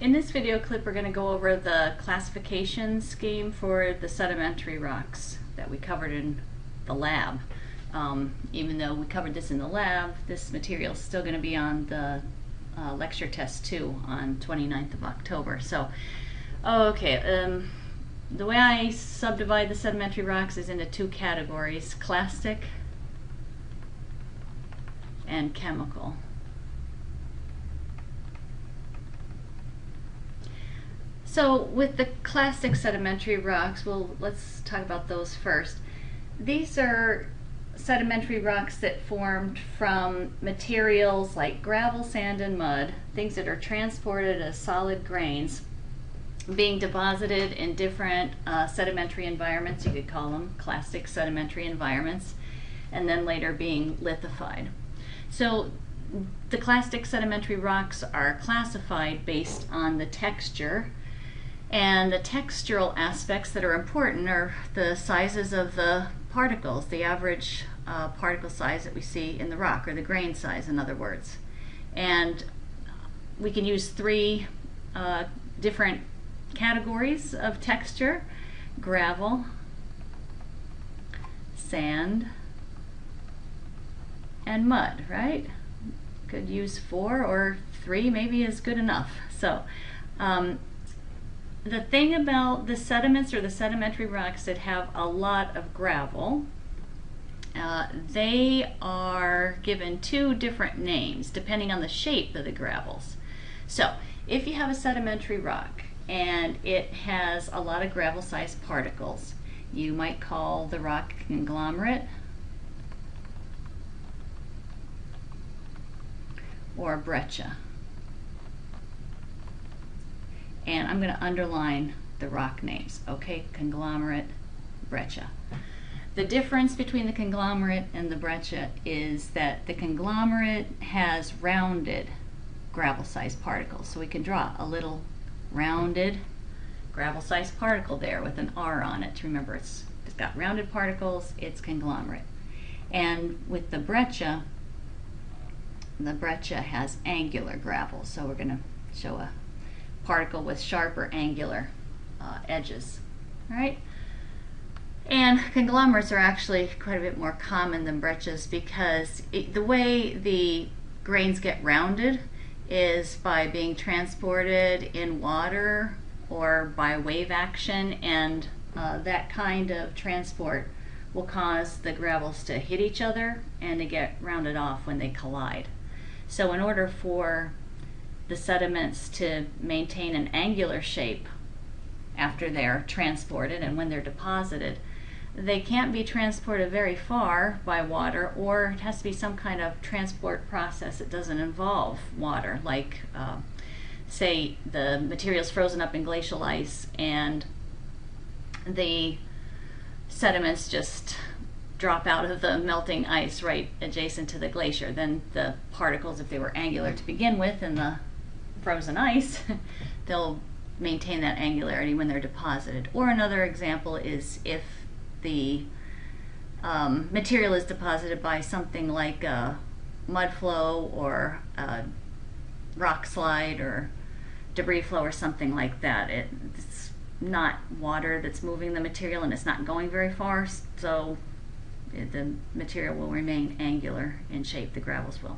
In this video clip, we're going to go over the classification scheme for the sedimentary rocks that we covered in the lab. Even though we covered this in the lab, this material is still going to be on the lecture test 2 on 29th of October. So, the way I subdivide the sedimentary rocks is into two categories: clastic and chemical. So with the clastic sedimentary rocks, let's talk about those first. These are sedimentary rocks that formed from materials like gravel, sand, and mud, things that are transported as solid grains, being deposited in different sedimentary environments. You could call them clastic sedimentary environments, and then later being lithified. So the clastic sedimentary rocks are classified based on the texture. And the textural aspects that are important are the sizes of the particles, the average particle size that we see in the rock, or the grain size, in other words. And we can use three different categories of texture: gravel, sand, and mud, right? Could use 4 or 3 maybe is good enough. So the thing about the sediments or the sedimentary rocks that have a lot of gravel, they are given 2 different names depending on the shape of the gravels. So if you have a sedimentary rock and it has a lot of gravel-sized particles, you might call the rock conglomerate or breccia. And I'm going to underline the rock names, okay? Conglomerate, breccia. The difference between the conglomerate and the breccia is that the conglomerate has rounded gravel-sized particles. So we can draw a little rounded gravel-sized particle there with an R on it. Remember, it's got rounded particles, it's conglomerate. And with the breccia has angular gravel. So we're going to show a particle with sharper angular edges. All right? And conglomerates are actually quite a bit more common than breccias because the way the grains get rounded is by being transported in water or by wave action, and that kind of transport will cause the gravels to hit each other and to get rounded off when they collide. So in order for the sediments to maintain an angular shape after they're transported and when they're deposited, they can't be transported very far by water, or it has to be some kind of transport process that doesn't involve water, like say the material's frozen up in glacial ice and the sediments just drop out of the melting ice right adjacent to the glacier. Then the particles, if they were angular to begin with in the frozen ice, they'll maintain that angularity when they're deposited. Or another example is if the material is deposited by something like a mud flow or a rock slide or debris flow or something like that. It's not water that's moving the material, and it's not going very far, so the material will remain angular in shape, the gravels will.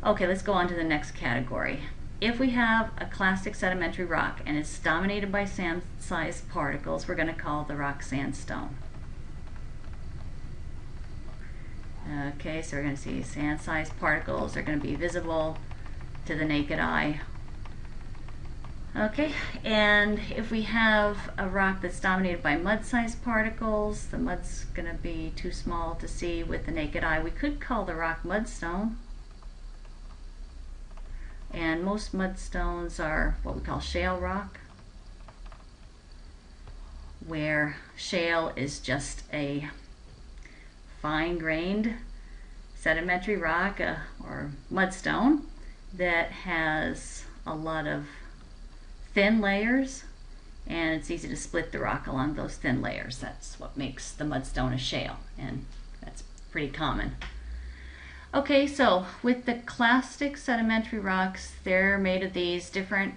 Okay, let's go on to the next category. If we have a clastic sedimentary rock and it's dominated by sand-sized particles, we're going to call the rock sandstone. Okay, so we're going to see sand-sized particles are going to be visible to the naked eye. Okay, and if we have a rock that's dominated by mud-sized particles, the mud's going to be too small to see with the naked eye. We could call the rock mudstone. And most mudstones are what we call shale rock, where shale is just a fine-grained sedimentary rock or mudstone that has a lot of thin layers, and it's easy to split the rock along those thin layers. That's what makes the mudstone a shale, and that's pretty common. Okay, so with the clastic sedimentary rocks, they're made of these different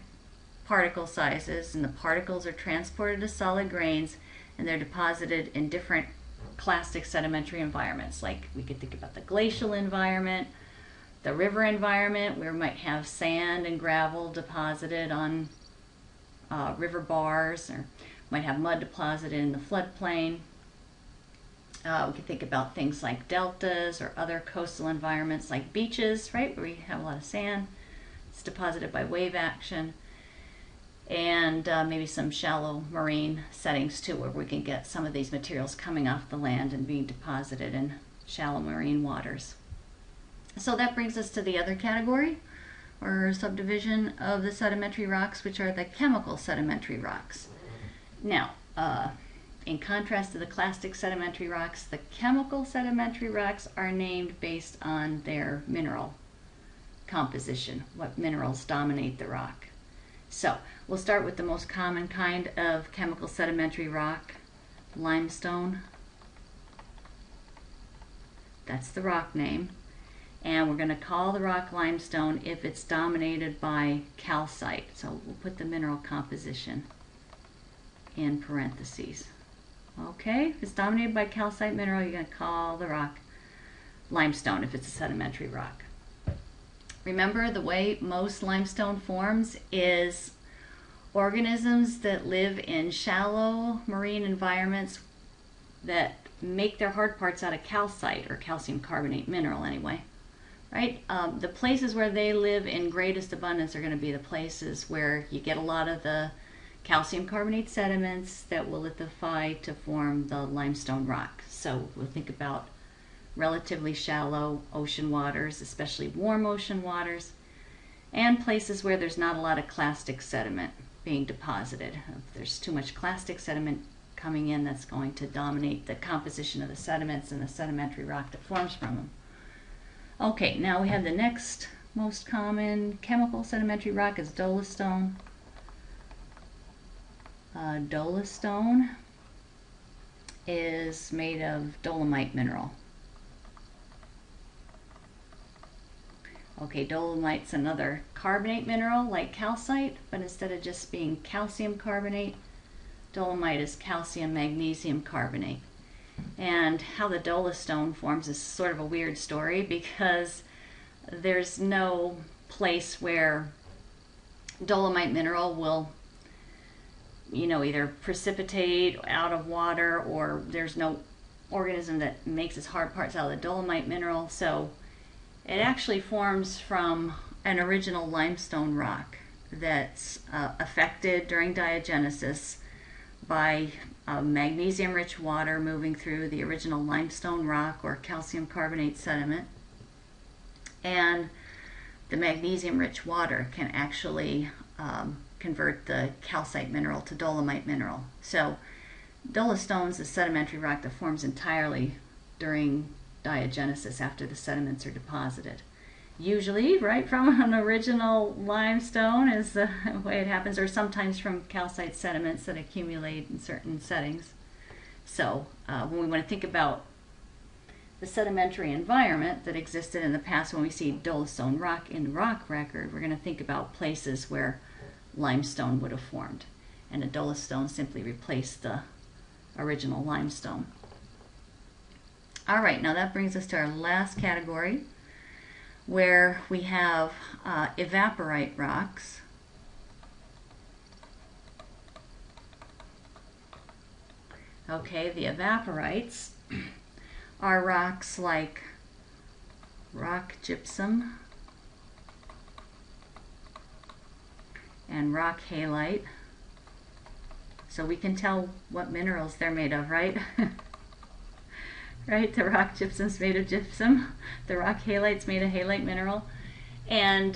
particle sizes, and the particles are transported to solid grains, and they're deposited in different clastic sedimentary environments. Like we could think about the glacial environment, the river environment, where we might have sand and gravel deposited on river bars, or might have mud deposited in the floodplain. We could think about things like deltas or other coastal environments like beaches, right, where we have a lot of sand. It's deposited by wave action. And maybe some shallow marine settings too, where we can get some of these materials coming off the land and being deposited in shallow marine waters. So that brings us to the other category or subdivision of the sedimentary rocks, which are the chemical sedimentary rocks. Now, in contrast to the clastic sedimentary rocks, the chemical sedimentary rocks are named based on their mineral composition, what minerals dominate the rock. So we'll start with the most common kind of chemical sedimentary rock, limestone. That's the rock name. And we're going to call the rock limestone if it's dominated by calcite. So we'll put the mineral composition in parentheses. Okay, if it's dominated by calcite mineral, you're going to call the rock limestone if it's a sedimentary rock. Remember, the way most limestone forms is organisms that live in shallow marine environments that make their hard parts out of calcite, or calcium carbonate mineral anyway. Right? The places where they live in greatest abundance are going to be the places where you get a lot of the calcium carbonate sediments that will lithify to form the limestone rock. So we'll think about relatively shallow ocean waters, especially warm ocean waters, and places where there's not a lot of clastic sediment being deposited. If there's too much clastic sediment coming in, that's going to dominate the composition of the sediments and the sedimentary rock that forms from them. Okay, now we have the next most common chemical sedimentary rock is Dola stone. Dola stone is made of dolomite mineral. Okay, dolomite's another carbonate mineral like calcite, but instead of just being calcium carbonate, dolomite is calcium magnesium carbonate. And how the Dola stone forms is sort of a weird story, because there's no place where dolomite mineral will, either precipitate out of water, or there's no organism that makes its hard parts out of the dolomite mineral. So it actually forms from an original limestone rock that's affected during diagenesis by magnesium-rich water moving through the original limestone rock or calcium carbonate sediment. And the magnesium-rich water can actually convert the calcite mineral to dolomite mineral. So Dola stones is a sedimentary rock that forms entirely during diagenesis after the sediments are deposited. Usually right from an original limestone is the way it happens, or sometimes from calcite sediments that accumulate in certain settings. So when we want to think about the sedimentary environment that existed in the past, when we see Dola stone rock in the rock record, we're going to think about places where limestone would have formed, and a Dola stone simply replaced the original limestone. All right, now that brings us to our last category, where we have evaporite rocks. Okay, the evaporites are rocks like rock gypsum and rock halite. So we can tell what minerals they're made of, right? Right, the rock gypsum's made of gypsum, the rock halite's made of halite mineral. And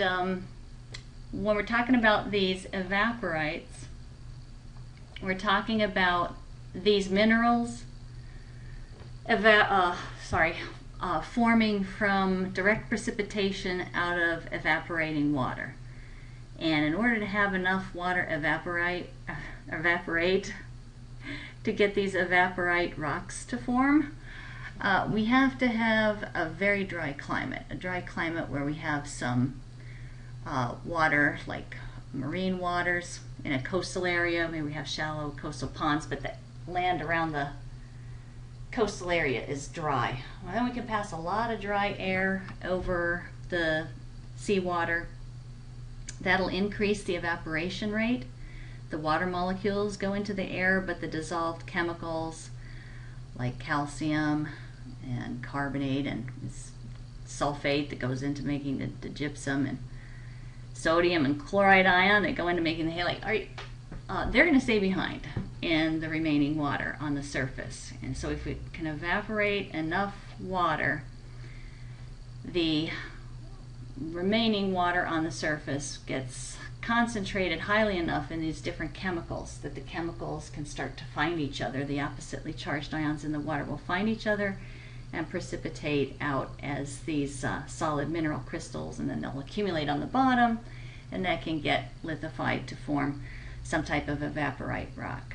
when we're talking about these evaporites, we're talking about these minerals forming from direct precipitation out of evaporating water. And in order to have enough water evaporate to get these evaporite rocks to form, we have to have a very dry climate, where we have some water like marine waters in a coastal area. Maybe we have shallow coastal ponds, but the land around the coastal area is dry. Well, then we can pass a lot of dry air over the seawater. That'll increase the evaporation rate. The water molecules go into the air, but the dissolved chemicals like calcium and carbonate and sulfate that goes into making the gypsum, and sodium and chloride ion that go into making the halite, they're going to stay behind in the remaining water on the surface. And so if we can evaporate enough water, the remaining water on the surface gets concentrated highly enough in these different chemicals that the chemicals can start to find each other. The oppositely charged ions in the water will find each other and precipitate out as these solid mineral crystals, and then they'll accumulate on the bottom, and that can get lithified to form some type of evaporite rock.